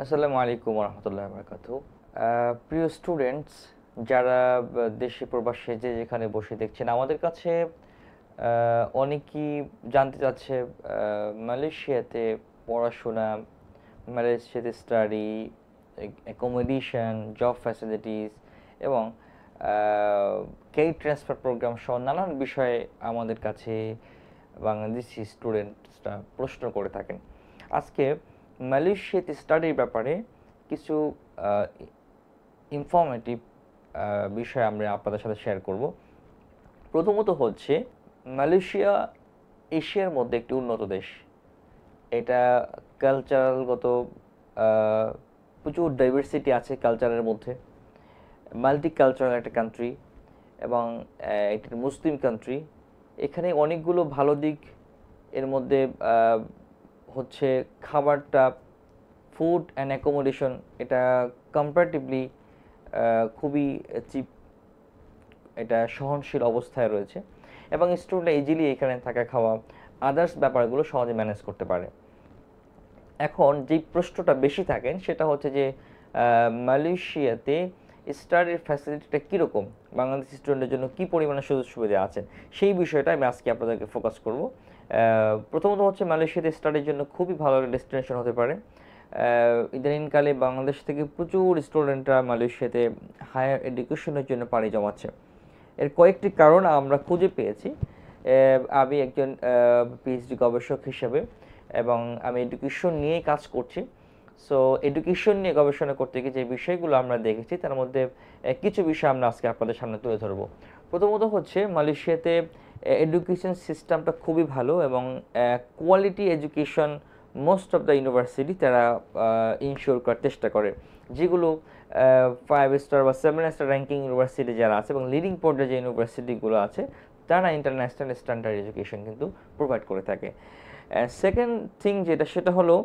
আসসালামু আলাইকুম রহমতুল্লাহ বারাকাতু। প্রিয় স্টুডেন্টস, যারা দেশে প্রবাসে যে যেখানে বসে দেখছেন, আমাদের কাছে অনেকেই জানতে চাচ্ছে মালয়েশিয়াতে পড়াশোনা, মালয়েশিয়াতে স্টাডি, অ্যাকোমোডেশন, জব ফ্যাসিলিটিস এবং কেই ট্রান্সফার প্রোগ্রাম সহ নানান বিষয়ে আমাদের কাছে বাংলাদেশি স্টুডেন্টসরা প্রশ্ন করে থাকেন। আজকে মালয়েশিয়াতে স্টাডির ব্যাপারে কিছু ইনফরমেটিভ বিষয় আমরা আপনাদের সাথে শেয়ার করব। প্রথমত হচ্ছে, মালয়েশিয়া এশিয়ার মধ্যে একটি উন্নত দেশ। এটা কালচারালগত প্রচুর ডাইভার্সিটি আছে কালচারের মধ্যে। মাল্টি কালচারাল একটা কান্ট্রি এবং একটি মুসলিম কান্ট্রি। এখানে অনেকগুলো ভালো দিক এর মধ্যে হচ্ছে খাবারটা, ফুড অ্যান্ড অ্যাকোমোডেশন, এটা কম্পারেটিভলি খুবই চিপ, এটা সহনশীল অবস্থায় রয়েছে এবং স্টুডেন্টরা ইজিলি এখানে থাকা খাওয়া আদার্স ব্যাপারগুলো সহজে ম্যানেজ করতে পারে। এখন যেই প্রশ্নটা বেশি থাকেন সেটা হচ্ছে যে মালয়েশিয়াতে স্টাডির ফ্যাসিলিটিটা কীরকম, বাংলাদেশি স্টুডেন্টের জন্য কী পরিমাণে সুযোগ সুবিধা আছে, সেই বিষয়টা আমি আজকে আপনাদেরকে ফোকাস করব। প্রথমত হচ্ছে, মালয়েশিয়াতে স্টাডির জন্য খুবই ভালো একটা ডেস্টিনেশন হতে পারে। ইদানিংকালে বাংলাদেশ থেকে প্রচুর স্টুডেন্টরা মালয়েশিয়াতে হায়ার এডুকেশনের জন্য পাড়ি জমাচ্ছে। এর কয়েকটি কারণ আমরা খুঁজে পেয়েছি। আমি একজন পিএইচডি গবেষক হিসেবে এবং আমি এডুকেশন নিয়েই কাজ করছি। সো এডুকেশন নিয়ে গবেষণা করতে গিয়ে যে বিষয়গুলো আমরা দেখেছি তার মধ্যে কিছু বিষয় আমরা আজকে আপনাদের সামনে তুলে ধরবো। প্রথমত হচ্ছে, মালয়েশিয়াতে এডুকেশন সিস্টেমটা খুবই ভালো এবং quality education most of the university তারা ইনশিওর করার চেষ্টা করে। যেগুলো 5 স্টার বা 7 স্টার র্যাঙ্কিং ইউনিভার্সিটি যারা আছে এবং লিডিং পর্যায়ে যে ইউনিভার্সিটিগুলো আছে তারা ইন্টারন্যাশনাল স্ট্যান্ডার্ড এডুকেশন কিন্তু প্রোভাইড করে থাকে। সেকেন্ড থিং যেটা, সেটা হলো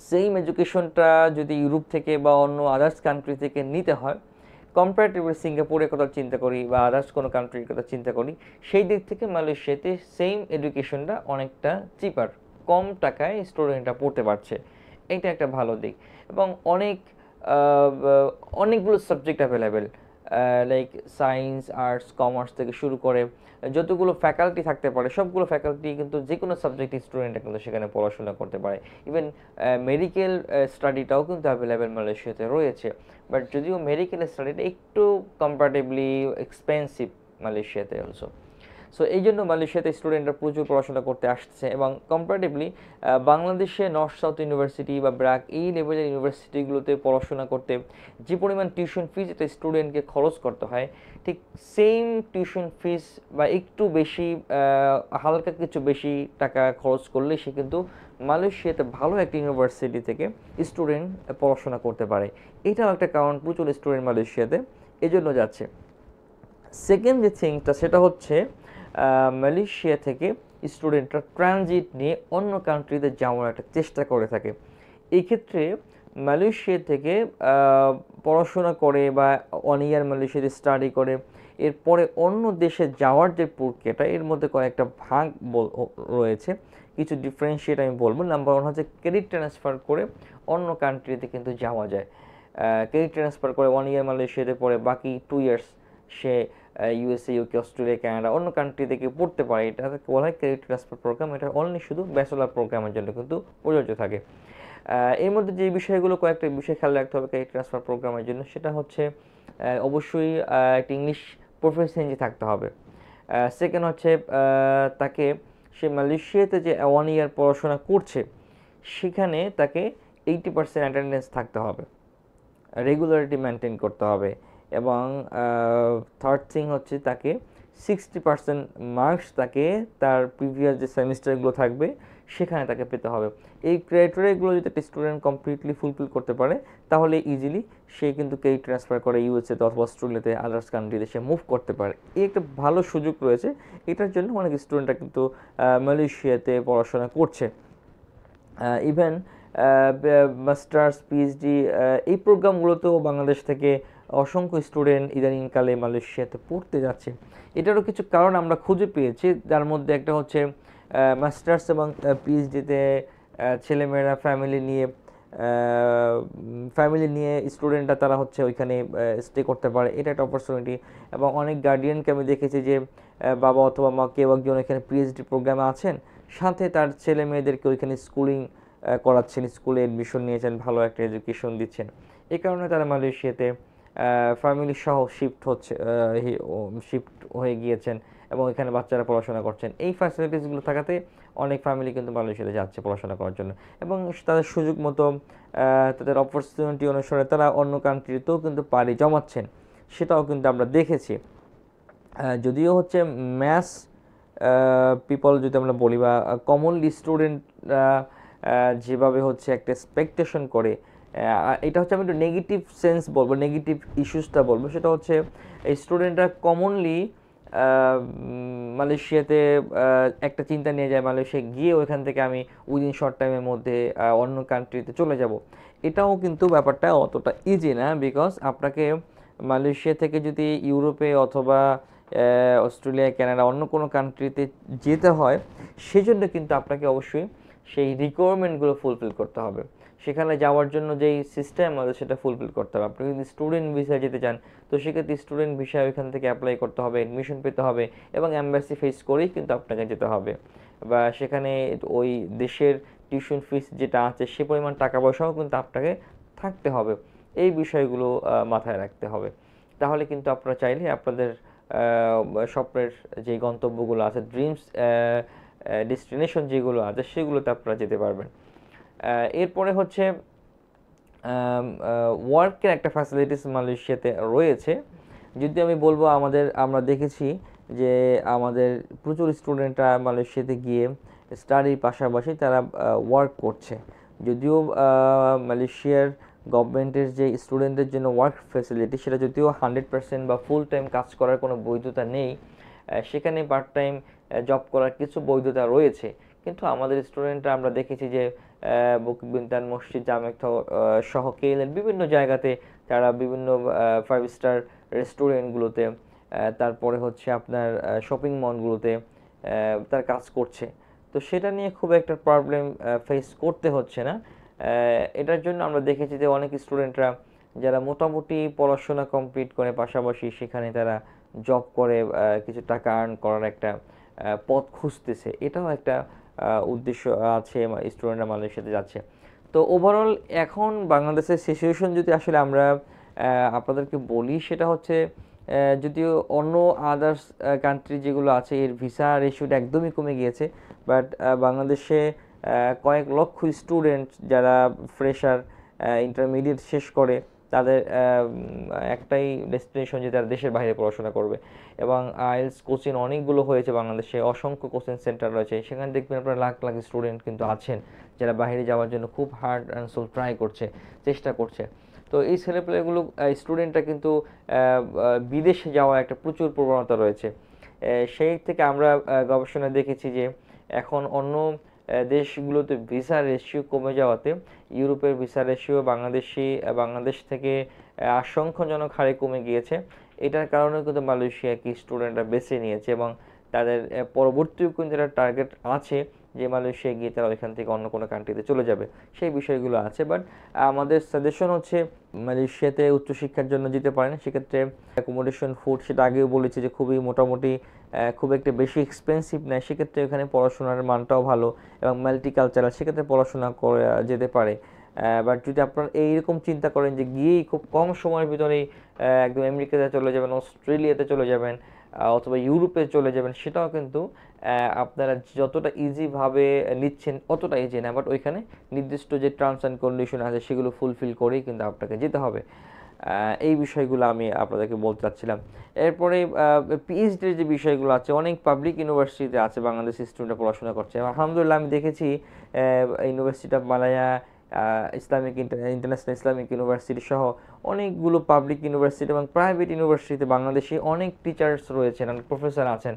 সেম এডুকেশনটা যদি ইউরোপ থেকে বা অন্য আদার্স কান্ট্রি থেকে নিতে হয়, কম্পারেটিভলি সিঙ্গাপুরের কথা চিন্তা করি বা আদার্স কোনো কান্ট্রির কথা চিন্তা করি, সেই দিক থেকে মালয়েশিয়াতে সেম এডুকেশনটা অনেকটা চিপার, কম টাকায় স্টুডেন্টরা পড়তে পারছে। এটা একটা ভালো দিক এবং অনেকগুলো subject available, like science, arts, commerce থেকে শুরু করে যতগুলো ফ্যাকাল্টি থাকতে পারে সবগুলো ফ্যাকাল্টি কিন্তু যে কোনো সাবজেক্টের স্টুডেন্টরা কিন্তু সেখানে পড়াশোনা করতে পারে। ইভেন মেডিকেল স্টাডিটাও কিন্তু অ্যাভেলেবেল মালয়েশিয়াতে রয়েছে। বাট যদিও মেডিকেল স্টাডিটা একটু কম্পারেটিভলি এক্সপেন্সিভ মালয়েশিয়াতে অলসো। সো এই জন্য মালয়েশিয়াতে স্টুডেন্টরা প্রচুর পড়াশোনা করতে আসছে এবং কম্পারেটিভলি বাংলাদেশে নর্থ সাউথ ইউনিভার্সিটি বা ব্র্যাক এই লেভেলের ইউনিভার্সিটিগুলোতে পড়াশোনা করতে যে পরিমাণ টিউশন ফিজ একটা স্টুডেন্টকে খরচ করতে হয়, ঠিক সেম টিউশন ফিস বা একটু বেশি, হালকা কিছু বেশি টাকা খরচ করলে সে কিন্তু মালয়েশিয়াতে ভালো একটা ইউনিভার্সিটি থেকে স্টুডেন্ট পড়াশোনা করতে পারে। এটাও একটা কারণ প্রচুর স্টুডেন্ট মালয়েশিয়াতে এজন্য যাচ্ছে। সেকেন্ড যে থিংটা, সেটা হচ্ছে মালয়েশিয়া থেকে স্টুডেন্টরা ট্রানজিট নিয়ে অন্য কান্ট্রিতে যাওয়ার একটা চেষ্টা করে থাকে। এই ক্ষেত্রে মালয়েশিয়া থেকে পড়াশোনা করে বা 1 ইয়ার মালয়েশিয়াতে স্টাডি করে এরপরে অন্য দেশে যাওয়ার যে প্রক্রিয়াটা, এর মধ্যে কয়েকটা ভাগ রয়েছে, কিছু ডিফারেন্সিয়েট আমি বলবো। নাম্বার 1 হচ্ছে ক্রেডিট ট্রান্সফার করে অন্য কান্ট্রিতে কিন্তু যাওয়া যায়। ক্রেডিট ট্রান্সফার করে 1 ইয়ার মালয়েশিয়াতে পড়ে বাকি 2 ইয়ার্স সে ইউএসএ, ইউকে, অস্ট্রেলিয়া, কানাডা অন্য কান্ট্রি থেকে পড়তে পারে। এটাকে বলা হয় ক্রেডিট ট্রান্সফার প্রোগ্রাম। এটা অনলি শুধু ব্যাচেলর প্রোগ্রামের জন্য কিন্তু প্রযোজ্য থাকে। এর মধ্যে যে বিষয়গুলো, কয়েকটা বিষয় খেয়াল রাখতে হবে ক্রেডিট ট্রান্সফার প্রোগ্রামের জন্য, সেটা হচ্ছে অবশ্যই একটা ইংলিশ প্রফিসিয়েন্সি থাকতে হবে। সেকেন্ড হচ্ছে তাকে, সে মালয়েশিয়াতে যে 1 ইয়ার পড়াশোনা করছে সেখানে তাকে 80% অ্যাটেন্ডেন্স থাকতে হবে, রেগুলারিটি মেনটেন করতে হবে এবং থার্ড থিং হচ্ছে তাকে 60% মার্কস তাকে তার প্রিভিয়াস যে সেমিস্টারগুলো থাকবে সেখানে তাকে পেতে হবে। এই ক্রাইটেরিয়াগুলো যদি একটা স্টুডেন্ট কমপ্লিটলি ফুলফিল করতে পারে তাহলে ইজিলি সে কিন্তু ক্রেডিট ট্রান্সফার করে ইউএসএতে অথবা অস্ট্রেলিয়াতে, আদার্স কান্ট্রিতে সে মুভ করতে পারে। এই একটা ভালো সুযোগ রয়েছে, এটার জন্য অনেক স্টুডেন্টরা কিন্তু মালয়েশিয়াতে পড়াশোনা করছে। ইভেন মাস্টার্স, পিএইচডি এই প্রোগ্রামগুলোতেও বাংলাদেশ থেকে অসংখ্য স্টুডেন্ট ইদানিংকালে মালয়েশিয়াতে পড়তে যাচ্ছে। এটারও কিছু কারণ আমরা খুঁজে পেয়েছি, যার মধ্যে একটা হচ্ছে মাস্টার্স এবং পিএইচডিতে ছেলেমেয়েরা ফ্যামিলি নিয়ে ফ্যামিলি নিয়ে স্টুডেন্টরা তারা হচ্ছে ওইখানে স্টে করতে পারে, এটা একটা অপরচুনিটি। এবং অনেক গার্ডিয়ানকে আমি দেখেছি যে বাবা অথবা মা কেউ একজন এখানে পিএইচডি প্রোগ্রামে আছেন, সাথে তার ছেলে মেয়েদেরকে ওইখানে স্কুলিং করাচ্ছেন, স্কুলে এডমিশন নিয়েছেন, ভালো একটা এডুকেশন দিচ্ছেন। এই কারণে তারা মালয়েশিয়াতে ফ্যামিলি সহ শিফট হয়ে গিয়েছেন এবং এখানে বাচ্চারা পড়াশোনা করছেন। এই ফ্যাসিলিটিসগুলো থাকাতে অনেক ফ্যামিলি কিন্তু মালয়েশিয়াতে যাচ্ছে পড়াশোনা করার জন্য, এবং তাদের সুযোগ মতো তাদের অপরচুনিটি অনুসারে তারা অন্য কান্ট্রিতেও কিন্তু পাড়ি জমাচ্ছেন, সেটাও কিন্তু আমরা দেখেছি। যদিও হচ্ছে ম্যাথস পিপল যদি আমরা বলি বা কমনলি স্টুডেন্টরা যেভাবে হচ্ছে একটা এক্সপেকটেশন করে, এটা হচ্ছে আমি একটু নেগেটিভ সেন্স বলবো, নেগেটিভ ইস্যুসটা বলবো, সেটা হচ্ছে এই স্টুডেন্টরা কমনলি মালয়েশিয়াতে একটা চিন্তা নিয়ে যায়, মালয়েশিয়া গিয়ে ওইখান থেকে আমি উইদিন শর্ট টাইমের মধ্যে অন্য কান্ট্রিতে চলে যাব। এটাও কিন্তু ব্যাপারটা অতটা ইজি না, বিকজ আপনাকে মালয়েশিয়া থেকে যদি ইউরোপে অথবা অস্ট্রেলিয়া, কানাডা অন্য কোনো কান্ট্রিতে যেতে হয়, সেজন্য কিন্তু আপনাকে অবশ্যই সেই রিকোয়ারমেন্টগুলো ফুলফিল করতে হবে। সেখানে যাওয়ার জন্য যেই সিস্টেম আছে সেটা ফুলফিল করতে হবে। আপনি যদি স্টুডেন্ট ভিসায় যেতে চান, তো সেক্ষেত্রে স্টুডেন্ট ভিসায় ওইখান থেকে অ্যাপ্লাই করতে হবে, অ্যাডমিশন পেতে হবে, এবং অ্যাম্বাসি ফেস করেই কিন্তু আপনাকে যেতে হবে, বা সেখানে ওই দেশের টিউশন ফিস যেটা আছে সে পরিমাণ টাকা পয়সাও কিন্তু আপনাকে থাকতে হবে। এই বিষয়গুলো মাথায় রাখতে হবে। তাহলে কিন্তু আপনারা চাইলে আপনাদের স্বপ্নের যে গন্তব্যগুলো আছে, ড্রিমস ডেস্টিনেশন যেগুলো আছে, সেগুলোতে আপনারা যেতে পারবেন। এরপরে হচ্ছে ওয়ার্কের একটা ফ্যাসিলিটিস মালয়েশিয়াতে রয়েছে। যদি আমি বলবো আমরা দেখেছি যে আমাদের প্রচুর স্টুডেন্টরা মালয়েশিয়াতে গিয়ে স্টাডির পাশাপাশি তারা ওয়ার্ক করছে। যদিও মালয়েশিয়ার গভর্নমেন্টের যে স্টুডেন্টদের জন্য ওয়ার্ক ফ্যাসিলিটি, সেটা যদিও 100% বা ফুল টাইম কাজ করার কোনো বৈধতা নেই, সেখানে পার্ট টাইম জব করার কিছু বৈধতা রয়েছে। কিন্তু আমাদের স্টুডেন্টরা আমরা দেখেছি যে বকিব বিনতান মসজিদ, জামেক সহ কেএলএন বিভিন্ন জায়গাতে তারা বিভিন্ন 5 স্টার রেস্টুরেন্টগুলোতে, তারপরে হচ্ছে আপনার শপিং মলগুলোতে তার কাজ করছে। তো সেটা নিয়ে খুব একটা প্রবলেম ফেস করতে হচ্ছে না। এটার জন্য আমরা দেখেছি যে অনেক স্টুডেন্টরা যারা মোটামুটি পড়াশোনা কমপ্লিট করে পাশাপাশি সেখানে তারা জব করে কিছু টাকা আর্ন করার একটা পথ খুঁজতেছে, এটাও একটা উদ্দেশ্য আছে স্টুডেন্টরা মালয়েশিয়াতে যাচ্ছে। তো ওভারঅল এখন বাংলাদেশের সিচুয়েশন যদি আসলে আমরা আপনাদেরকে বলি, সেটা হচ্ছে যদিও অন্য আদার্স কান্ট্রি যেগুলো আছে এর ভিসা রেশিওটা একদমই কমে গিয়েছে, বাট বাংলাদেশে কয়েক লক্ষ স্টুডেন্ট যারা ফ্রেশার ইন্টারমিডিয়েট শেষ করে, তাদের একটাই ডেস্টিনেশন যে তারা দেশের বাইরে পড়াশোনা করবে। এবং আইএলটিএস কোচিং অনেকগুলো হয়েছে বাংলাদেশে, অসংখ্য কোচিং সেন্টার রয়েছে, সেখানে দেখবেন আপনার লাখ লাখ স্টুডেন্ট কিন্তু আছেন যারা বাইরে যাওয়ার জন্য খুব হার্ড অ্যান্ড সোল ট্রাই করছে, চেষ্টা করছে। তো এই ছেলেপেলেগুলো স্টুডেন্টরা কিন্তু বিদেশে যাওয়ার একটা প্রচুর প্রবণতা রয়েছে। সেই থেকে আমরা গবেষণায় দেখেছি যে এখন অন্য দেশগুলোতে ভিসা রেশিও কমে যাওয়াতে ইউরোপের ভিসা রেশিও বাংলাদেশ থেকে আশঙ্কাজনক হারে কমে গিয়েছে। এটার কারণে কিন্তু মালয়েশিয়াকে স্টুডেন্টরা বেছে নিয়েছে, এবং তাদের পরবর্তীও কিন্তু একটা টার্গেট আছে যে মালয়েশিয়া গিয়ে তারা ওইখান থেকে অন্য কোনো কান্ট্রিতে চলে যাবে, সেই বিষয়গুলো আছে। বাট আমাদের সাজেশন হচ্ছে মালয়েশিয়াতে উচ্চশিক্ষার জন্য যেতে পারেন, সেক্ষেত্রে অ্যাকোমোডেশন, ফুড, সেটা আগেও বলেছি যে খুবই মোটামুটি খুব একটা বেশি এক্সপেন্সিভ নেয়, সেক্ষেত্রে এখানে পড়াশোনার মানটাও ভালো এবং মাল্টিকালচারাল, সেক্ষেত্রে পড়াশোনা করে যেতে পারে। বাট যদি আপনারা এইরকম চিন্তা করেন যে গিয়েই খুব কম সময়ের ভিতরেই একদম আমেরিকাতে চলে যাবেন, অস্ট্রেলিয়াতে চলে যাবেন, অথবা ইউরোপে চলে যাবেন, সেটাও কিন্তু আপনারা যতটা ইজিভাবে নিচ্ছেন অতটা ইজি না। বাট ওইখানে নির্দিষ্ট যে টার্মস অ্যান্ড কন্ডিশন আছে সেগুলো ফুলফিল করেই কিন্তু আপনাকে যেতে হবে। এই বিষয়গুলো আমি আপনাদেরকে বলতে চাচ্ছিলাম। এরপরে পিএইচডির যে বিষয়গুলো আছে, অনেক পাবলিক ইউনিভার্সিটিতে আছে বাংলাদেশি স্টুডেন্টরা পড়াশোনা করছে। আলহামদুলিল্লাহ আমি দেখেছি university of Malaya, international Islamic university সহ অনেকগুলো পাবলিক ইউনিভার্সিটি এবং প্রাইভেট ইউনিভার্সিটিতে বাংলাদেশি অনেক টিচার্স রয়েছেন, অনেক প্রফেসর আছেন,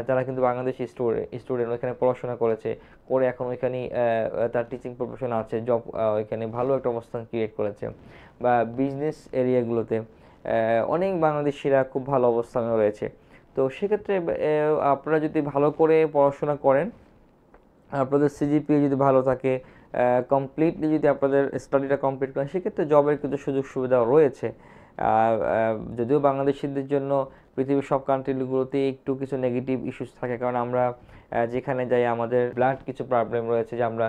তারা কিন্তু বাংলাদেশি স্টুডেন্ট ওইখানে পড়াশোনা করে এখন ওইখানেই তার টিচিং প্রফেশন আছে, জব ওইখানে ভালো একটা অবস্থান ক্রিয়েট করেছে। বা বিজনেস এরিয়াগুলোতে অনেক বাংলাদেশিরা খুব ভালো অবস্থানে রয়েছে। তো সেক্ষেত্রে আপনারা যদি ভালো করে পড়াশোনা করেন, আপনাদের সিজিপিএ যদি ভালো থাকে, কমপ্লিটলি যদি আপনাদের স্টাডিটা কমপ্লিট করেন সেক্ষেত্রে জবের কিন্তু সুযোগ সুবিধা রয়েছে। যদিও বাংলাদেশিদের জন্য পৃথিবীর সব কান্ট্রিগুলোতে একটু কিছু নেগেটিভ ইস্যুস থাকে, কারণ আমরা যেখানে যাই আমাদের ব্লাড কিছু প্রবলেম রয়েছে, যে আমরা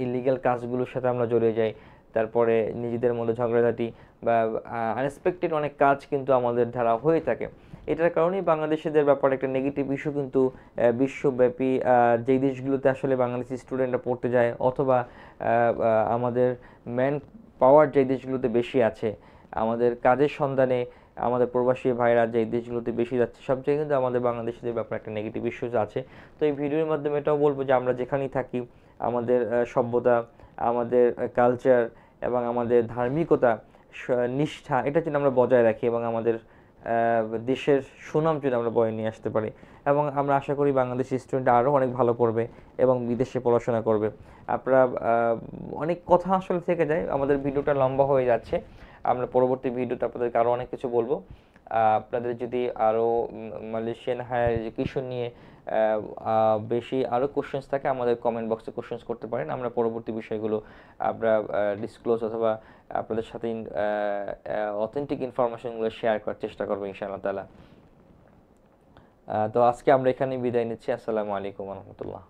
ইলিগাল কাজগুলোর সাথে আমরা জড়িয়ে যাই, তারপরে নিজেদের মধ্যে ঝগড়াঝাটি বা আনএক্সপেক্টেড অনেক কাজ কিন্তু আমাদের দ্বারা হয়ে থাকে। এটার কারণেই বাংলাদেশিদের ব্যাপারে একটা নেগেটিভ ইস্যু কিন্তু বিশ্বব্যাপী যেই দেশগুলোতে আসলে বাংলাদেশি স্টুডেন্টরা পড়তে যায়, অথবা আমাদের ম্যান পাওয়ার যেই দেশগুলোতে বেশি আছে, আমাদের কাজের সন্ধানে আমাদের প্রবাসী ভাইরা যেই দেশগুলোতে বেশি যাচ্ছে, সব জায়গায় কিন্তু আমাদের বাংলাদেশিদের ব্যাপারে একটা নেগেটিভ ইস্যুস আছে। তো এই ভিডিওর মাধ্যমে এটাও বলবো যে আমরা যেখানেই থাকি আমাদের সভ্যতা, আমাদের কালচার এবং আমাদের ধার্মিকতা, নিষ্ঠা, এটা যেন আমরা বজায় রাখি এবং আমাদের দেশের সুনাম যদি আমরা বয়ে নিয়ে আসতে পারি। এবং আমরা আশা করি বাংলাদেশি স্টুডেন্ট আরও অনেক ভালো করবে এবং বিদেশে পড়াশোনা করবে। আপনারা অনেক কথা আসলে থেকে যায়, আমাদের ভিডিওটা লম্বা হয়ে যাচ্ছে, আমরা পরবর্তী ভিডিওতে আপনাদেরকে আরও অনেক কিছু বলবো। আপনাদের যদি আরও মালয়েশিয়ান হায়ার এডুকেশন নিয়ে বেশি আরও কোশ্চেন্স থাকে, আমাদের কমেন্ট বক্সে কোশ্চেন্স করতে পারেন, আমরা পরবর্তী বিষয়গুলো আমরা ডিসক্লোজ অথবা আপনাদের সাথে অথেন্টিক ইনফরমেশনগুলো শেয়ার করার চেষ্টা করবো ইনশাআল্লাহ তাআলা। তো আজকে আমরা এখানেই বিদায় নিচ্ছি। আসসালামু আলাইকুম রহমতুল্লাহ।